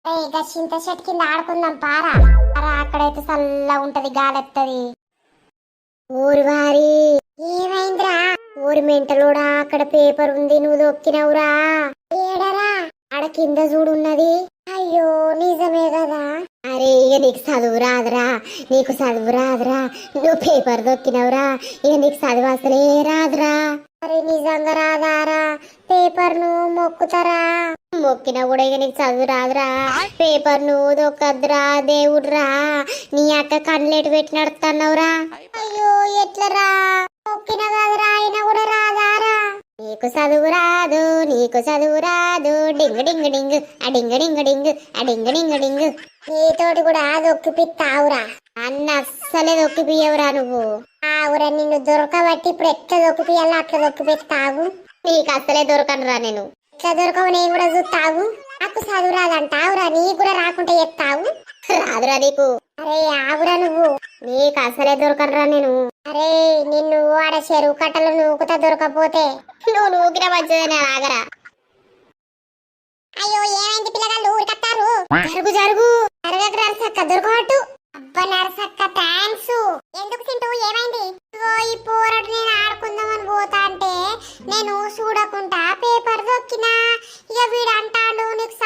ఇక చింత చెట్టు కింద ఆడుకుందాం పారా. అక్కడైతే చల్లగా ఉంటది, గాలెత్తది. ఊరి వారి ఏమైందిరా? ఊరి మెంటలోడా, అక్కడ పేపర్ ఉంది, నువ్వు దొక్కినవురా. ఏడరా? ఆడ కింద చూడున్నది. అయ్యో నిజమే కదా. అరే ఇక నీకు చదువు రాదురా, నీకు చదువు రాదురా, నువ్వు పేపర్ దొక్కినవురా, ఇక నీకు చదువు అసలే రాదురా. అరే నిజంగా రాదారా? పేపర్ ను మొక్కుతారా? మొక్కినా కూడా ఇక నీకు చదువు రాదురా. పేపర్ ను దొక్కద్దురా దేవుడ్రా. నీ అక్క కన్నులేటు పెట్టి నడుతున్నావురా. అయ్యో ఎట్లరా? మొక్కిన కదరా, అయినా కూడా రాదారా? నీకు చదువు రాదు, నీకు చదువు రాదు. డింగ్ డింగ్ డింగ్ అడింగ్ డింగ్ డింగ్ అడింగ్ డింగ్ డింగ్. నీతోటి కూడా దొక్కిపిత్తావురా. అన్న అస్సలే దొక్కిపియవురా నువ్వు. ఆవురా, నిన్ను దొరకబట్టి ఇప్పుడు ఎట్లా దొక్కిపియాలో అట్లా దొక్కిపెత్తావు. నీకు అస్సలే దొరకనురా నేను. ఎట్లా దొరకవు నేను కూడా చూస్తావు. నాకు చదువు రాదంటావురా, నీకు కూడా రాకుంటే చెప్తావు. రాదురా నీకు. అరే ఆవురా నువ్వు, నీకు అసలే దొరకనురా నేను. అరే నిన్ను ఆడ చెరువు కట్టలు నూకుతా దొరకపోతే. నువ్వు నూకిన మంచిదేనా, ఆగరా. అయ్యో ఏమైంది పిల్లగాళ్ళు ఊరికత్తారు? జరుగు జరుగు, జరగకు నరసక్క, దొరకబట్టు. అబ్బా నరసక్క థ్యాంక్స్. ఎందుకు తింటూ ఏమైంది? ఈ పోరడు నేను ఆడుకుందామని పోతా అంటే నేను చూడకుండా పేపర్ దొక్కినా. ఇక వీడు అంటాడు నీకు